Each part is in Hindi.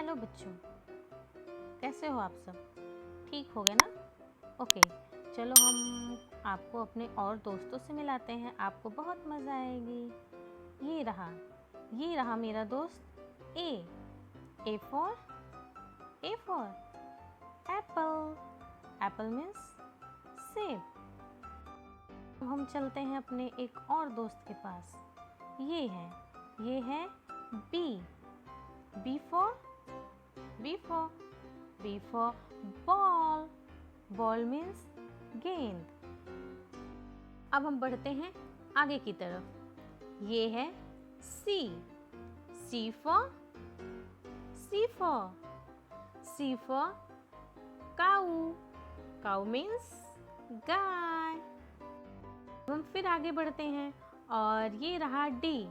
हेलो बच्चों, कैसे हो आप सब? ठीक हो गए ना? ओके, चलो हम आपको अपने और दोस्तों से मिलाते हैं, आपको बहुत मज़ा आएगी। ये रहा मेरा दोस्त A for Apple. Apple means सेब। अब हम चलते हैं अपने एक और दोस्त के पास। ये है B. B for ball. Ball means गेंद। अब हम बढ़ते हैं आगे की तरफ। ये है सी। सी फॉर काऊ। काऊ मीन्स गाय। हम फिर आगे बढ़ते हैं और ये रहा D.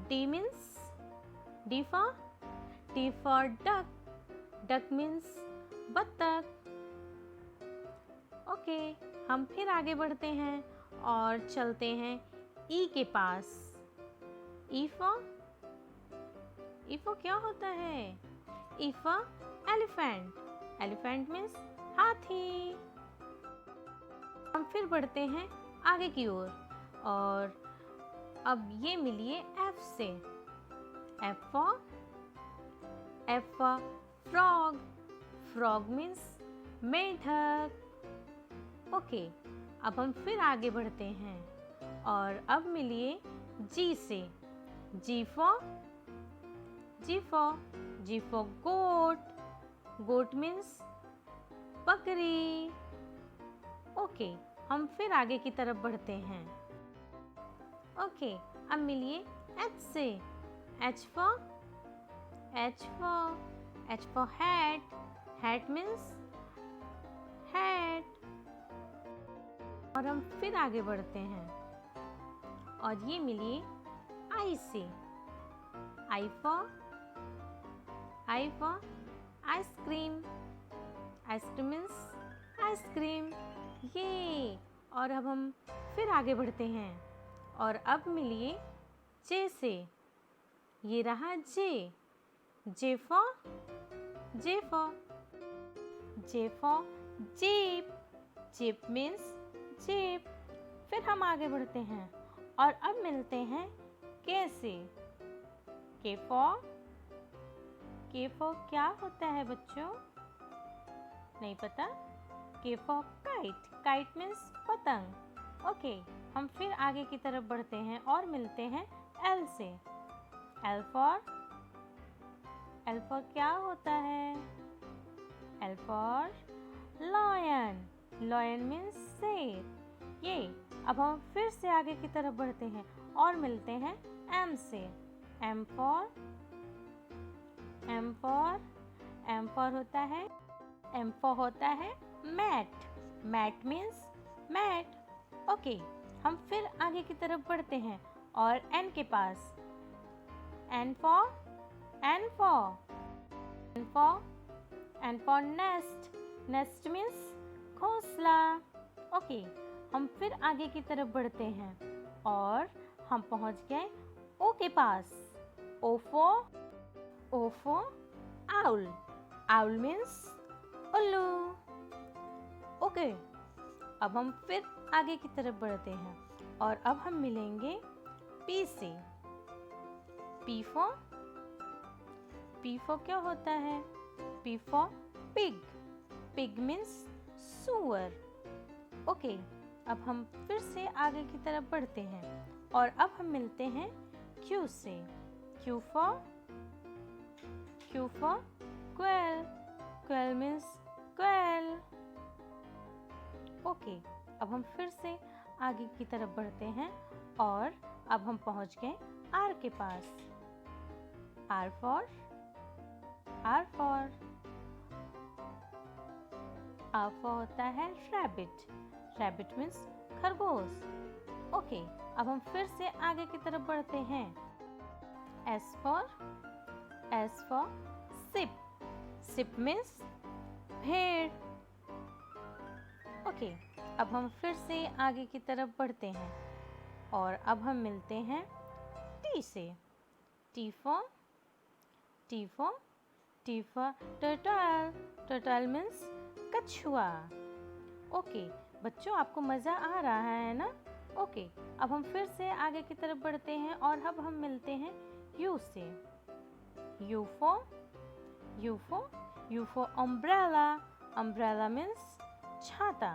D means D for duck. Duck means बत्तख। ओके, हम फिर आगे बढ़ते हैं और चलते हैं ई के पास। ई फॉर क्या होता है? E for elephant. Elephant means हाथी। हम फिर बढ़ते हैं आगे की ओर और अब ये मिलिए एफ से। F for frog. Frog means मेढक। ओके, अब हम फिर आगे बढ़ते हैं और अब मिलिए जी से। जी फॉर गोट। गोट मीन्स बकरी। ओके, हम फिर आगे की तरफ बढ़ते हैं। ओके, अब मिलिए एच से। H for hat. Hat means hat. और हम फिर आगे बढ़ते हैं और ये मिलिए आई से। I for ice cream. Ice cream means ice cream. ये और अब हम फिर आगे बढ़ते हैं और अब मिलिए जे से। ये रहा J. J for jeep. Jeep means jeep. फिर हम आगे बढ़ते हैं और अब मिलते हैं के से। के फॉर क्या होता है बच्चों? नहीं पता? के फॉर काइट। काइट मीन्स पतंग। ओके, हम फिर आगे की तरफ बढ़ते हैं और मिलते हैं एल से। एल फॉर क्या होता है? L for lion. Lion means शेर। ये अब हम फिर से आगे की तरफ बढ़ते हैं और मिलते हैं एम से। एम फॉर होता है mat. Mat means mat. Okay, हम फिर आगे की तरफ बढ़ते हैं और एन के पास। N for nest. Nest means घोंसला। ओके, हम फिर आगे की तरफ बढ़ते हैं और हम पहुंच गए ओ के पास। O for owl. Owl means उल्लू। ओके, अब हम फिर आगे की तरफ बढ़ते हैं और अब हम मिलेंगे पी से। पी फॉर क्या होता है? P for pig. Pig means सूअर। ओके, अब हम फिर से आगे की तरफ बढ़ते हैं और अब हम मिलते हैं क्यू से। Q for quail. Quail means quail. Okay, अब हम फिर से आगे की तरफ बढ़ते हैं और अब हम पहुंच गए आर के पास। आर फॉर होता है रैबिट। रैबिट मीन्स खरगोश। ओके, अब हम फिर से आगे की तरफ बढ़ते हैं। S for ship. Ship means भेड़। ओके, अब हम फिर से आगे की तरफ बढ़ते हैं और अब हम मिलते हैं टी से। T for T for turtle. Turtle means कछुआ. ओके बच्चों, आपको मज़ा आ रहा है ना? ओके अब हम फिर से आगे की तरफ बढ़ते हैं और अब हम मिलते हैं U से. U for umbrella. Umbrella means छाता.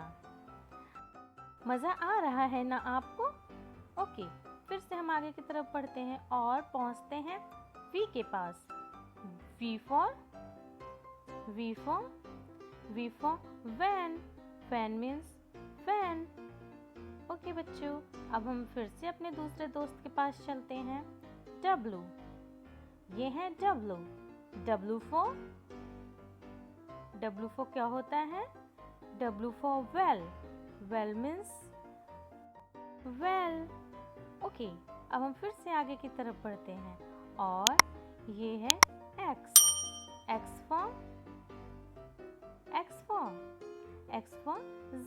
मज़ा आ रहा है ना आपको? ओके फिर से हम आगे की तरफ बढ़ते हैं और पहुंचते हैं V के पास. V for van. Van means fan. Okay बच्चों, अब हम फिर से अपने दूसरे दोस्त के पास चलते हैं. W. ये है W. W for क्या होता है? W for well. Well means well. Okay अब हम फिर से आगे की तरफ बढ़ते हैं और ये है X. X for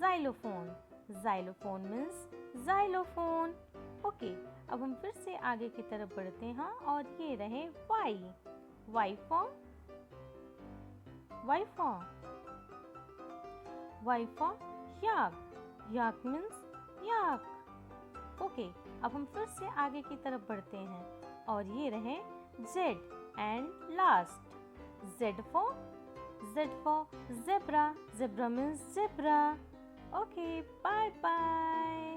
xylophone. Xylophone means xylophone. Okay अब हम फिर से आगे की तरफ बढ़ते हैं और ये रहे Y. Y for yak. Yak means yak. Okay अब हम फिर से आगे की तरफ बढ़ते हैं और ये रहे Z and last. Z for zebra. Zebra means zebra. Okay, bye bye.